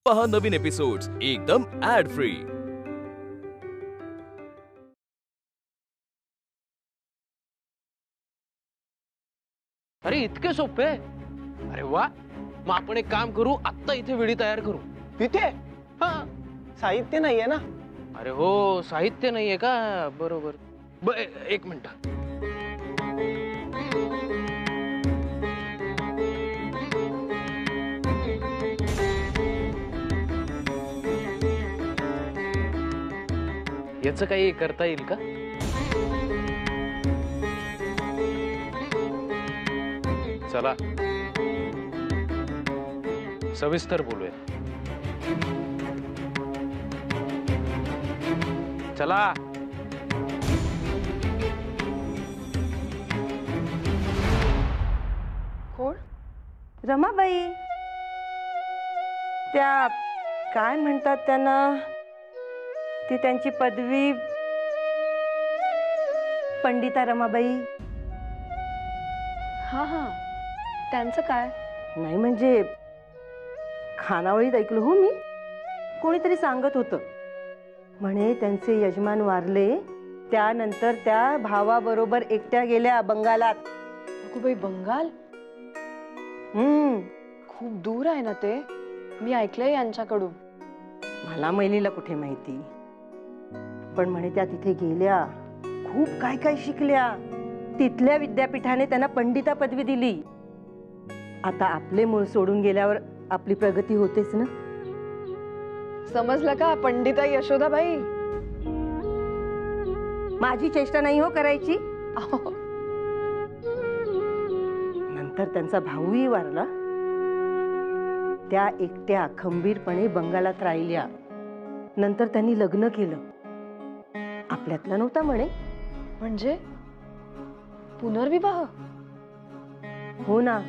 पहा नवीन एपिसोड्स एकदम add free. अरे इतके सोपे? अरे वा, मग आपण एक काम करू, आत्ता इथे वेळी तयार करू। तिथे हा, साहित्य नाहीये ना? अरे हो, साहित्य नाहीये का? बरोबर। एक मिनिट। याचं काही करता येईल का? चला सविस्तर बोलूया। चला कोण? रमाबाई, त्या काय म्हणतात त्यांना, ती त्यांची पदवी पंडिता रमाबाई। हा हा, त्यांचं काय? नाही म्हणजे खानावळीत ऐकलं हो मी, कोणीतरी सांगत होतं म्हणे त्यांचे यजमान वारले त्यानंतर त्या भावाबरोबर एकट्या गेल्या बंगालात। अगो बाई, बंगाल खूप दूर आहे ना ते, मी ऐकलंय यांच्याकडून। मला मैलीला कुठे माहिती, पण म्हणे त्या तिथे गेल्या, खूप काय काय शिकल्या, तिथल्या विद्यापीठाने त्यांना पंडिता पदवी दिली। आता आपले मूळ सोडून गेल्यावर आपली प्रगती होतेच ना। समजलं का पंडिता यशोदाबाई? माझी चेष्टा नाही हो करायची। अहो, नंतर त्यांचा भाऊही वारला, त्या एकट्या खंबीरपणे बंगालात राहिल्या। नंतर त्यांनी लग्न केलं, आपल्यातला नव्हता म्हणे। म्हणजे पुनर्विवाह? हो ना,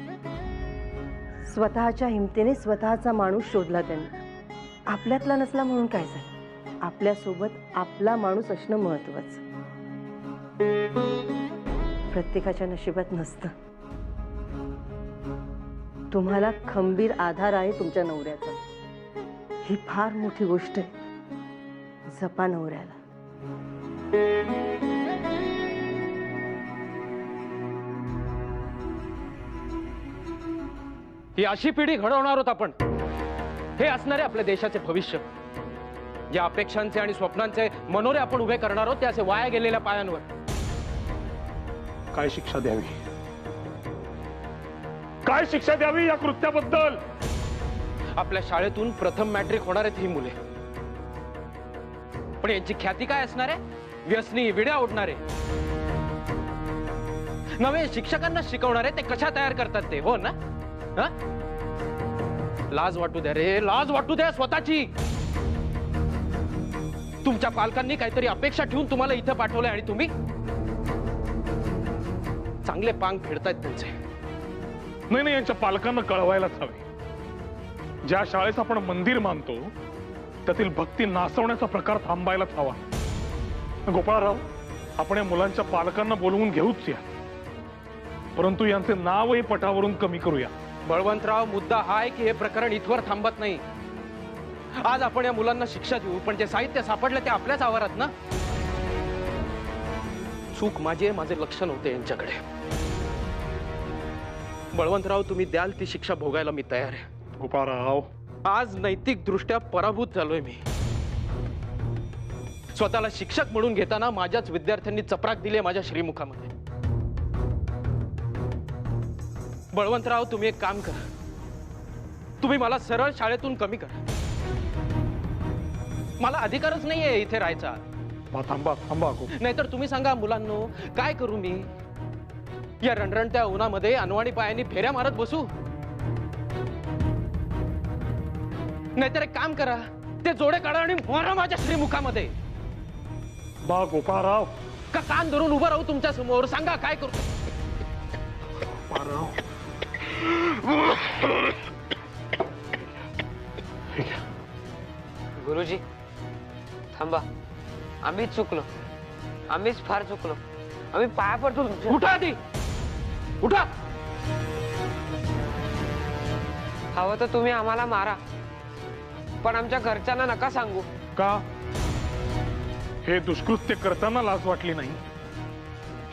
स्वतःच्या हिमतीने स्वतःचा माणूस शोधला त्यांनी। आपल्यातला नसला म्हणून काय झालं, आपल्यासोबत आपला माणूस असणं महत्वाचं। प्रत्येकाच्या नशिबात नसतं। तुम्हाला खंबीर आधार आहे तुमच्या नवऱ्याचा, ही फार मोठी गोष्ट आहे। जपा नवऱ्याला। ही अशी पिढी घडवणार आहोत आपण, हे असणारे आपल्या देशाचे भविष्य। ज्या अपेक्षांचे आणि स्वप्नांचे मनोरे आपण उभे करणार आहोत, ते असे वाया गेलेल्या पायांवर। काय शिक्षा द्यावी, काय शिक्षा द्यावी या कृत्याबद्दल? आपल्या शाळेतून प्रथम मॅट्रिक होणार आहेत ही मुले, पण यांची ख्याती काय असणार आहे? व्यसनी, विड्या उडणारे। नवे शिक्षकांना शिकवणारे ते कशा तयार करतात ते, हो ना? हा? लाज वाटू द्या रे, लाज वाटू द्या स्वतःची। तुमच्या पालकांनी काहीतरी अपेक्षा ठेवून तुम्हाला इथं पाठवलंय आणि तुम्ही चांगले पांग फेडतायत त्यांचे। नाही नाही, यांच्या पालकांना कळवायलाच हवे, ज्या शाळेस आपण मंदिर मानतो त्यातील भक्ती नासवण्याचा प्रकार थांबायलाच हवा। गोपाळराव, आपण या मुलांच्या पालकांना बोलवून घेऊच या, परंतु यांचे नावही पटावरून कमी करूया। बळवंतराव, मुद्दा हा आहे की हे प्रकरण इथवर थांबत नाही। आज आपण या मुलांना शिक्षा देऊ, पण जे साहित्य सापडलं ते आपल्याच आवारात ना। चूक माझी आहे, माझे लक्ष नव्हते यांच्याकडे। बळवंतराव, तुम्ही द्याल ती शिक्षा भोगायला मी तयार आहे। गोपाळराव, आज नैतिक दृष्ट्या पराभूत झालोय मी। स्वतःला शिक्षक म्हणून घेताना माझ्याच विद्यार्थ्यांनी चपराक दिली माझ्या श्रीमुखामध्ये। बळवंतराव, तुम्ही एक काम करा, तुम्ही मला सरळ शाळेतून कमी करा। मला अधिकारच नाहीये इथे राहायचा। थांबा थांबा। नाहीतर तुम्ही सांगा मुलांनो, काय करू मी? या रणरणत्या उन्हामध्ये अनवाणी पायांनी फेऱ्या मारत बसू? नाहीतर एक काम करा, ते जोडे काढा आणि मारा माझ्या श्रीमुखामध्ये। बा गोपाळराव, का कान धरून उभं राहू तुमच्या समोर? सांगा काय करू? गोपाळराव, गुरुजी थांबा, आम्हीच चुकलो, आम्हीच फार चुकलो, आम्ही पाया पडतो तुमच्या। उठा आधी, उठा। हवं तर तुम्ही आम्हाला मारा, पण आमच्या घरच्यांना नका सांगू. का? हे दुष्कृत्य करताना लाज वाटली नाही?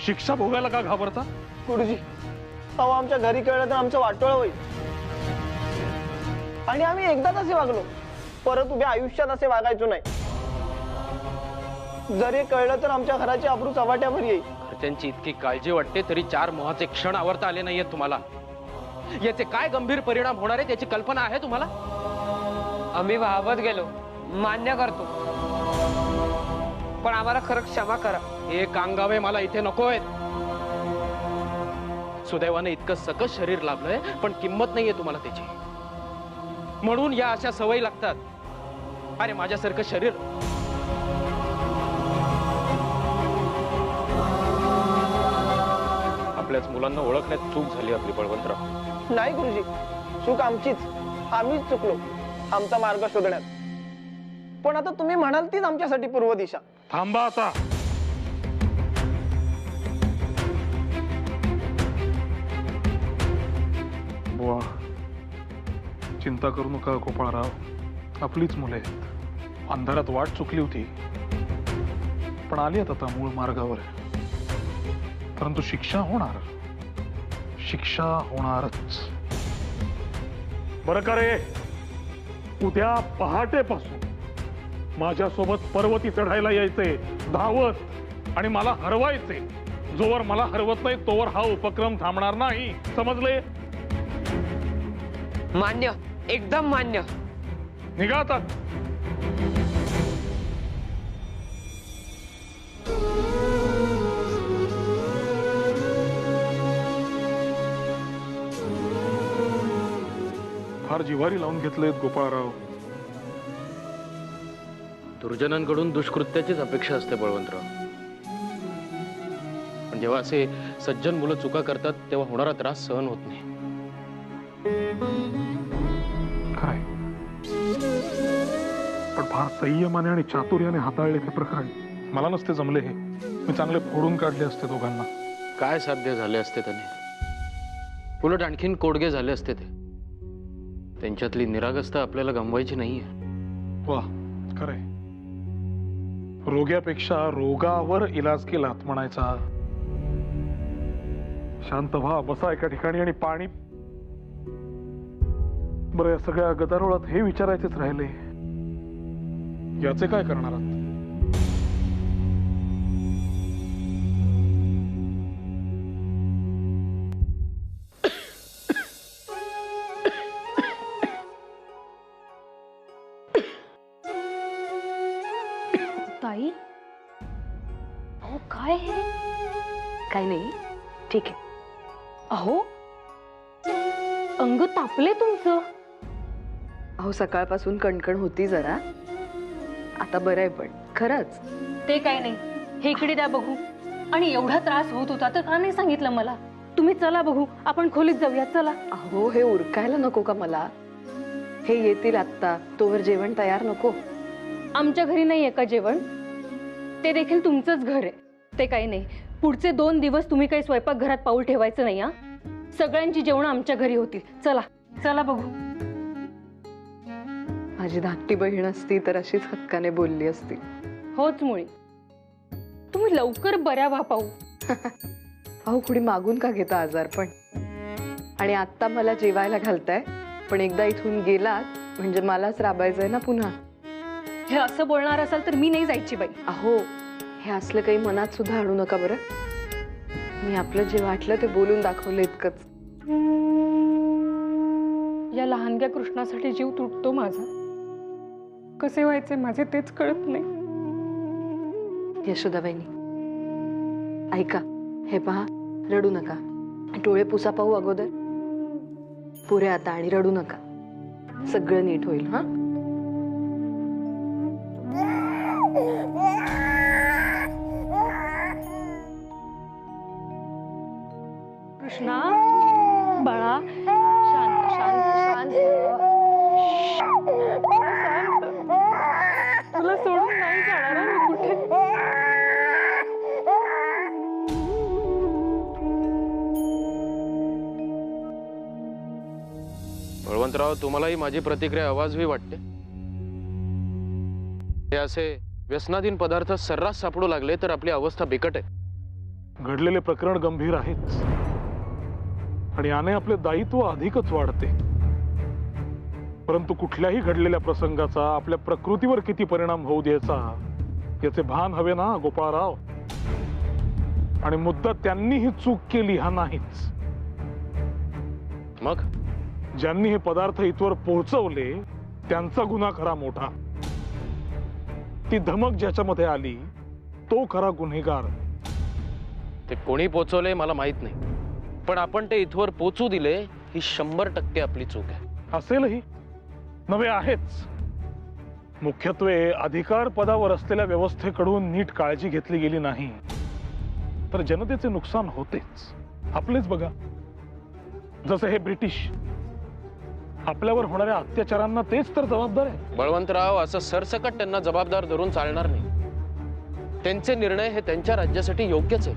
शिक्षा भोगायला का घाबरता? गुरुजी, अहो आमच्या घरी कळलं तर आमचं वाटोळ होईल आणि आम्ही एकदाच असे वागलो, परत उभ्या आयुष्यात असे वागायचो नाही. जर हे कळलं तर आमच्या घराची अब्रू चव्हाट्यावर येईल. घरच्यांची इतकी काळजी वाटते तरी 4 मोहाचे क्षण आवरता आले नाहीयेत तुम्हाला. याचे काय गंभीर परिणाम होणार आहे त्याची कल्पना आहे तुम्हाला? आम्ही वाहवत गेलो, मान्य करतो, पण आम्हाला खरं क्षमा करा. हे कांगावे मला इथे नकोय. सुदैवाने इतकं सकस शरीर लाभलंय पण किंमत नाहीये तुम्हाला त्याची, म्हणून या अशा सवयी लागतात. अरे माझ्यासारखं शरीर आपल्याच मुलांना ओळखण्यात चूक झाली आपली बळवंतराव. नाही गुरुजी, चूक आमचीच, आम्हीच चुकलो आमचा मार्ग शोधण्यात. पण आता तुम्ही म्हणाल तीच आमच्यासाठी पूर्व दिशा. थांबा आता. बुवा, चिंता करू नका गोपाळराव, आपलीच मुले आहेत. अंधारात वाट चुकली होती पण आली आता मूळ मार्गावर. परंतु शिक्षा होणार, शिक्षा होणारच. बरं का रे, उद्या पहाटेपासून माझ्यासोबत पर्वती चढायला यायचे धावत, आणि मला हरवायचे. जोवर मला हरवत नाही तोवर हा उपक्रम थांबणार नाही, समजले? मान्य, एकदम मान्य. निघा आता. फार जिव्हारी लावून घेतलेत गोपाळराव. दुर्जनांकडून दुष्कृत्याचीच अपेक्षा असते बळवंतराव, पण जेव्हा असे सज्जन मुलं चुका करतात तेव्हा होणारा त्रास सहन होत नाही. काय पण फार संयमाने आणि चातुर्याने हाताळले ते प्रकरण. मला नसते जमले हे, मी चांगले फोडून काढले असते दोघांना. काय साध्य झाले असते त्याने? उलट आणखीन कोडगे झाले असते ते. त्यांच्यातली निरागसता आपल्याला गमवायची नाहीये. वा, खरंय. रोग्यापेक्षा रोगावर इलाज केलात म्हणायचा. शांत व्हा, बसा एका ठिकाणी आणि पाणी. बरं, या सगळ्या गदारोळात हे विचारायचेच राहिले, याचे काय करणार आहात? ताई, अहो काय हे? काही नाही, ठीक आहे. अहो अंग तापले तुमचं. अहो सकाळपासून कणकण होती जरा, आता बरं आहे. पण खरंच ते काय नाही, हे इकडे द्या बघू. आणि एवढा त्रास होत होता तर का नाही सांगितलं मला? तुम्ही चला बघू, आपण खोलीत जाऊया, चला. अहो हे उरकायला नको का मला? हे येतील आत्ता, तोवर जेवण तयार नको? आमच्या घरी नाहीये का जेवण? ते देखील तुमचंच घर आहे. ते काही नाही, पुढचे 2 दिवस तुम्ही काही स्वयंपाक घरात पाऊल ठेवायचं नाही. हा, सगळ्यांची जेवण आमच्या घरी होतील. चला चला बघू. माझी धाकटी बहीण असती तर अशीच हक्काने बोलली असती. होच मुळी, तुम्ही लवकर बऱ्या व्हा पाहू. अहो कुणी मागून का घेता आजार? पण आणि आत्ता मला जेवायला घालताय, पण एकदा इथून गेलात म्हणजे मलाच राबायचंय ना पुन्हा. हे असं बोलणार असाल तर मी नाही जायची बाई. अहो हे असलं काही मनात सुद्धा आणू नका बरं. मी आपलं जे वाटलं ते बोलून दाखवलं इतकंच. या लहानग्या कृष्णासाठी जीव तुटतो माझा. कसे व्हायचे माझे तेच कळत नाही. यशोदाबाईंनी ऐका, हे पहा, रडू नका. डोळे पुसा पाहू अगोदर. पुरे आता, आणि रडू नका. सगळं नीट होईल. हा, कृष्णा बाळा, शांत शांत शांत. शांत. तुला सोडून नाही जाणार मी कुठे. बळवंतराव, तुम्हालाही माझी प्रतिक्रिया आवाजवी वाटते? हे असे व्यसनाधीन पदार्थ सर्रास सापडू लागले तर आपली अवस्था बिकट आहे. घडलेले प्रकरण गंभीर आहेच आणि याने आपले दायित्व अधिकच वाढते. परंतु कुठल्याही घडलेल्या प्रसंगाचा आपल्या प्रकृतीवर किती परिणाम होऊ द्यायचा याचे भान हवे ना गोपाळराव. आणि मुद्दा त्यांनी ही चूक केली हा नाहीच, मग ज्यांनी हे पदार्थ इथवर पोहोचवले त्यांचा गुन्हा खरा मोठा. ती धमक ज्याच्यामध्ये आली तो खरा गुन्हेगार. ते कोणी पोचवले मला माहित नाही, पण आपण ते इथवर पोचू दिले ही 100% आपली चूक आहे. असेलही नवे आहेच. मुख्यत्वे अधिकार पदावर असलेल्या व्यवस्थेकडून नीट काळजी घेतली गेली नाही तर जनतेचे नुकसान होतेच. आपलेच बघा, जसे हे ब्रिटिश आपल्यावर होणाऱ्या अत्याचारांना तेच तर जबाबदार आहे. बळवंतराव, असं सरसकट त्यांना जबाबदार धरून चालणार नाही. त्यांचे निर्णय हे त्यांच्या राज्यासाठी योग्यच आहे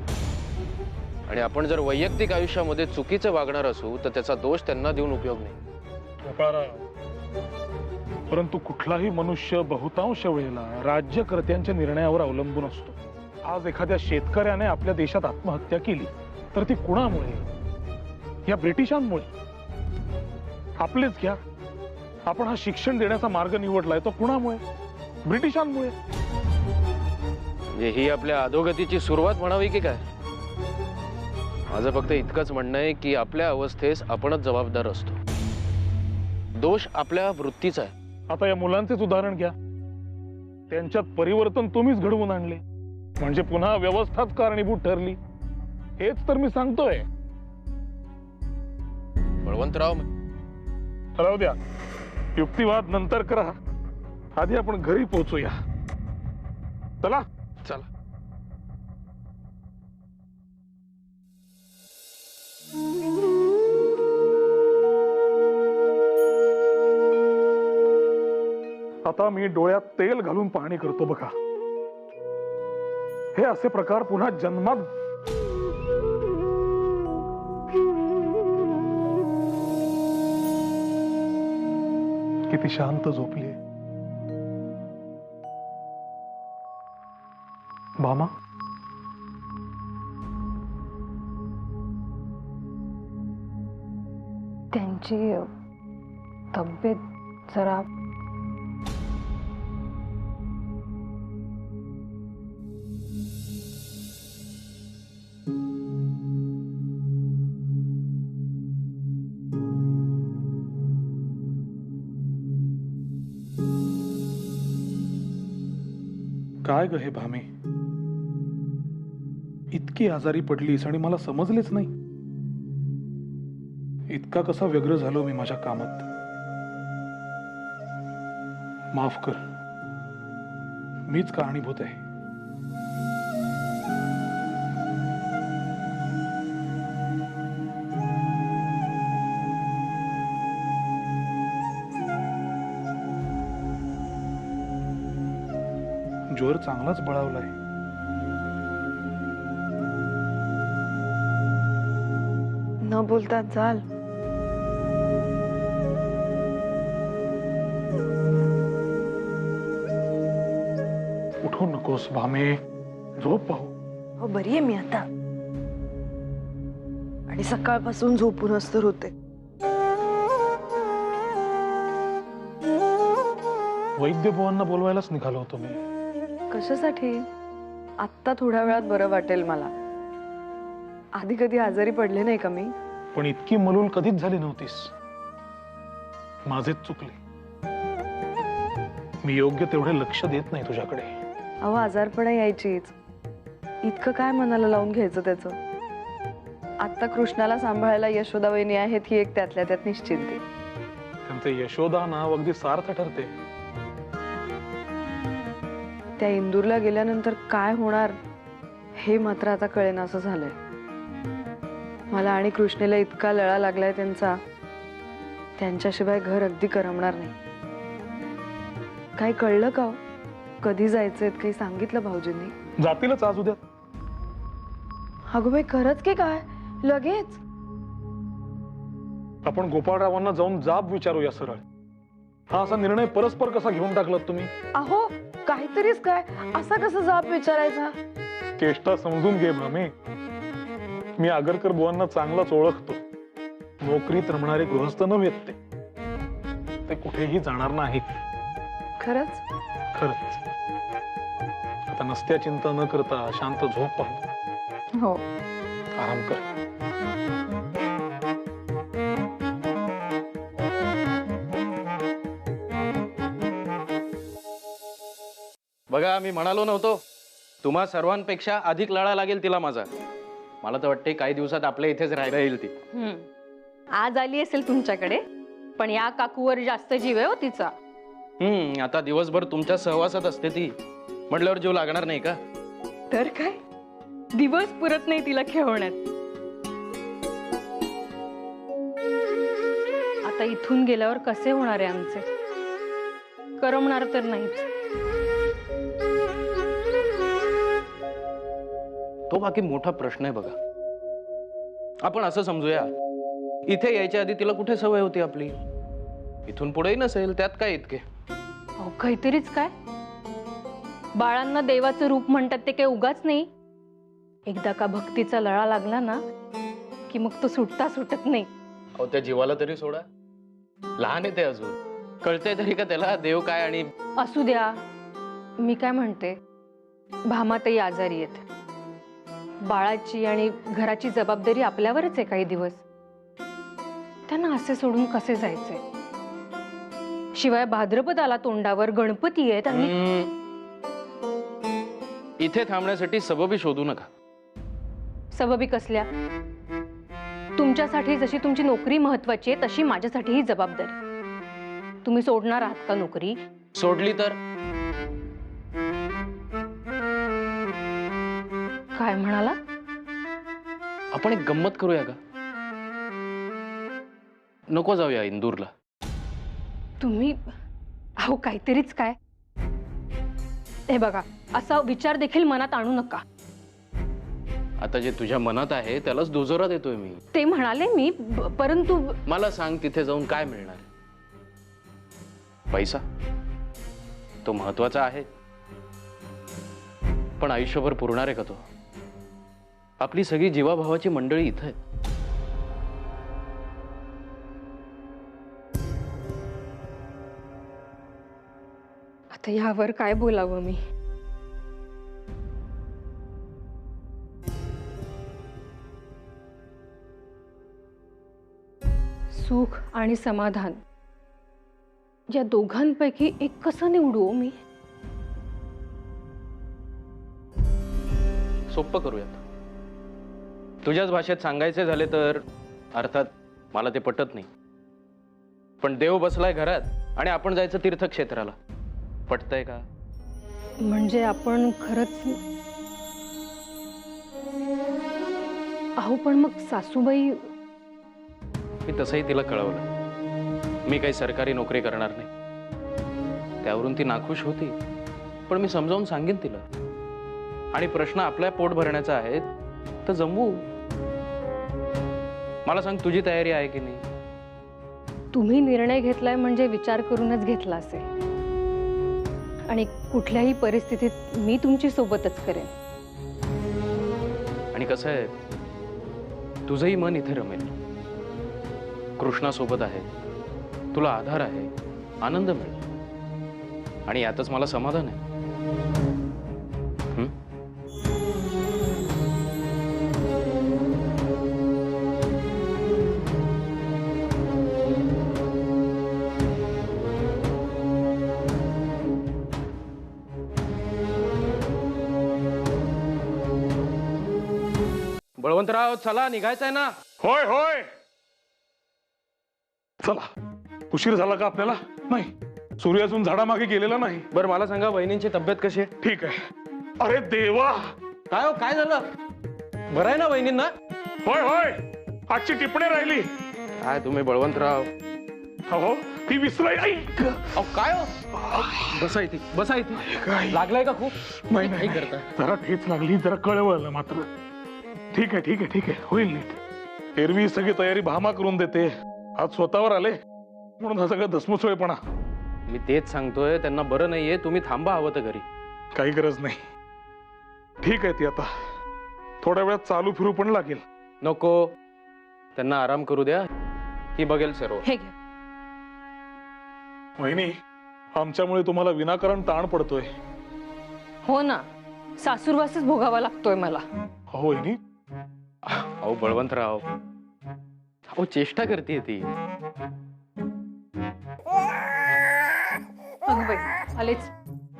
आणि आपण जर वैयक्तिक आयुष्यामध्ये चुकीचे वागणार असू तर त्याचा दोष त्यांना देऊन उपयोग नाही. परंतु कुठलाही मनुष्य बहुतांश वेळेला राज्यकर्त्यांच्या निर्णयावर अवलंबून असतो. आज एखाद्या शेतकऱ्याने आपल्या देशात आत्महत्या केली तर ती कुणामुळे? या ब्रिटिशांमुळे. आपलेच घ्या, आपण हा शिक्षण देण्याचा मार्ग निवडलाय तो कुणामुळे? ब्रिटिशांमुळे. ही आपल्या अधोगतीची सुरुवात म्हणावी की काय? माझं फक्त इतकंच म्हणणं आहे की आपल्या अवस्थेस आपणच जबाबदार असतो. दोष आपल्या वृत्तीचा आहे. आता या मुलांचेच उदाहरण घ्या. त्यांच्यात परिवर्तन तुम्हीच घडवून आणले म्हणजे पुन्हा व्यवस्थाच कारणीभूत ठरली. हेच तर मी सांगतोय. बळवंतराव, राहू द्या, युक्तिवाद नंतर करा. आधी आपण घरी पोहोचूया. चला चला. आता मी डोळ्यात तेल घालून पाहणी करतो बघा. हे असे प्रकार पुन्हा जन्मात किती शांत झोपली भामा. त्यांची तब्येत जरा काय ग हे भामे, इतकी आजारी पडलीस आणि मला समजलेच नाही. इतका कसा व्यग्र झालो मी माझ्या कामात. माफ कर, मीच कारणीभूत आहे. जोर चांगलाच बळावलाय. न बोलता जाल. उठू नकोस भामे, झोप पाहू. हो, बरी आहे मी आता. आणि सकाळपासून झोपूनच तर होते. वैद्य बुवांना बोलवायलाच निघालो होतो मी. कशासाठी? आत्ता थोड्या वेळात बरं वाटेल मला. आधी कधी आजारी पडले नाही का मी? पण इतकी मलूल कधीच झाली नव्हतीस. माझेच चुकले. मी योग्य तेवढे लक्ष देत नाही तुझ्याकडे. अहो, आजारपणा यायचीच. इतकं काय मनाला लावून घ्यायचं त्याचं? आत्ता कृष्णाला सांभाळायला यशोदा वहिनी आहेत ही एक त्यातल्या त्यात निश्चिंती. त्यांचे यशोदा नाव अगदी सार्थ ठरते. त्या इंदूरला गेल्यानंतर काय होणार हे मात्र आता कळेना असं झालंय मला. आणि कृष्णेला इतका लळा लागलाय त्यांचा, त्यांच्याशिवाय घर अगदी करमणार नाही. काही कळलं का? कधी जायचंय? काही सांगितलं भाऊजींनी? जातीलच आज उद्या. अगो बाई, खरंच की काय? लगेच? आपण गोपाळरावांना जाऊन जाब विचारूया सरळ. हा असा निर्णय परस्पर कसा घेऊन टाकलात तुम्ही? अहो काहीतरीच काय, असा कसा जाब विचारायचा? चेष्टा समजून घे भामे. मी आगरकर बुवांना चांगलाच ओळखतो. नोकरीत रमणारे गृहस्थ नव्हेत ते कुठेही जाणार नाहीत. खरंच? खरंच. आता नसत्या चिंता न करता शांत झोप पाहू. हो. आराम कर. बघा मी म्हणालो नव्हतो तुम्हा सर्वांपेक्षा अधिक लढा लागेल तिला माझा. मला तर वाटते काही दिवसात आपल्या इथेच राहायला येईल ती. आज आली असेल तुमच्याकडे, पण या काकूवर जास्त जीव आहे हो तिचा. आता दिवसभर तुमच्या सहवासात असते ती म्हटल्यावर जीव लागणार नाही का? तर काय, दिवस पुरत नाही तिला खेळवण्यात. आता इथून गेल्यावर कसे होणार आहे आमचे? करमणार तर नाहीच. तो बाकी मोठा प्रश्न आहे बघा. आपण असं समजूया, इथे यायच्या आधी तिला कुठे सवय होती आपली, इथून पुढेही नसेल, त्यात काय इतके? अहो काहीतरीच काय, बाळांना देवाचं रूप म्हणतात ते काही उगाच नाही. एकदा का भक्तीचा लळा लागला ना की मग तो सुटता सुटत नाही. अहो त्या जीवाला तरी सोडा, लहान आहे ते अजून, कळतंय तरी का त्याला देव काय? आणि असू द्या, मी काय म्हणते, भामाताई आजारी आहेत, बाळाची आणि घराची जबाबदारी आपल्यावरच आहे काही दिवस. त्यांना असे सोडून कसे जायचे? शिवाय भाद्रपद आला तोंडावर, गणपती आहेत आणि इथे थांबण्यासाठी सबबी शोधू नका. सबबी कसल्या? तुमच्यासाठी जशी तुमची नोकरी महत्वाची आहे तशी माझ्यासाठी ही जबाबदारी. तुम्ही सोडणार आहात का नोकरी? सोडली तर काय म्हणाला? आपण एक गंमत करूया का? नको जाऊया इंदूरला. तुम्ही अहो काहीतरीच काय. हे बघा, असा विचार देखील मनात आणू नका. आता जे तुझ्या मनात आहे त्यालाच दुजोरा देतोय मी. ते म्हणाले मी, परंतु मला सांग, तिथे जाऊन काय मिळणार? पैसा तो महत्वाचा आहे, पण आयुष्यभर पुरणार आहे का तो? आपली सगळी जीवाभावाची मंडळी इथं आहेत. आता यावर काय बोलावं मी? सुख आणि समाधान या दोघांपैकी एक कसं निवडू मी? सोपं करूयात. तुझ्याच भाषेत सांगायचे झाले तर, अर्थात मला ते पटत नाही, पण देव बसलाय घरात आणि आपण जायचं तीर्थक्षेत्राला. पटतंय का? म्हणजे आपण खरंच. अहो पण मग सासूबाई. मी तसंही तिला कळवलं, मी काही सरकारी नोकरी करणार नाही. त्यावरून ती नाखुश होती, पण मी समजावून सांगेन तिला. आणि प्रश्न आपल्या पोट भरण्याचा आहे तर जमवू. मला सांग, तुझी तयारी आहे की नाही? तुम्ही निर्णय घेतलाय म्हणजे विचार करूनच घेतला असेल, आणि कुठल्याही परिस्थितीत मी तुमची सोबतच करेन. आणि कसं आहे, तुझंही मन इथे रमेल. कृष्णासोबत आहे, तुला आधार आहे, आनंद मिळेल, आणि यातच मला समाधान आहे. बळवंतराव, चला, निघायचंय ना? होय होय, चला. उशीर झाला का आपल्याला? नाही, सूर्य अजून झाडामागे गेलेला नाही. बरं मला सांगा, वहिनींची तब्येत कशी आहे? ठीक आहे. अरे देवा, काय हो, काय झालं? बरं आहे ना वहिनींना? होय होय, आजची टिप्पणी राहिली. काय तुम्ही बळवंतराव? हो, ती विसराय. ऐक. अहो काय हो? बसा इथे, बसा इथे. काय लागलाय का खूप? नाही नाही, करता. जरा ठेच लागली, जरा कळवलं मात्र. ठीक आहे ठीक आहे ठीक आहे, होईल नीट. एरवी सगळी तयारी भामा करून देते, आज स्वतःवर आले म्हणून हा सगळा धसमुसळेपणा. मी तेच सांगतोय, त्यांना बरं नाहीये, तुम्ही थांबा हवं तर घरी. काही गरज नाही. ठीक आहे ती आता थोड्या वेळात चालू फिरू पण लागेल. नको, त्यांना आराम करू द्या, ही बघेल सर्व. हे घ्या. वहिनी, आमच्यामुळे तुम्हाला विनाकारण ताण पडतोय. हो ना, सासूरवासच भोगावा लागतोय मला. हो वहिनी. अहो बळवंतराव, अहो चेष्टा करते ती. अगं बाई, आलेच.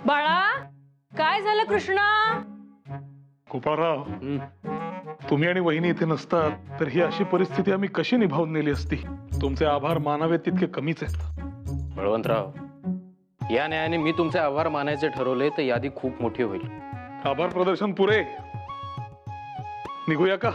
बाळा, काय झालं कृष्णा? गोपाळराव, हं. तुम्ही आणि वहिनी इथे नसतात तर ही अशी परिस्थिती आम्ही कशी निभावून नेली असती. तुमचे आभार मानावे तितके कमीच आहेत. बळवंतराव, या न्यायाने मी तुमचे आभार मानायचे ठरवले तर यादी खूप मोठी होईल. आभार प्रदर्शन पुरे. निघूया का?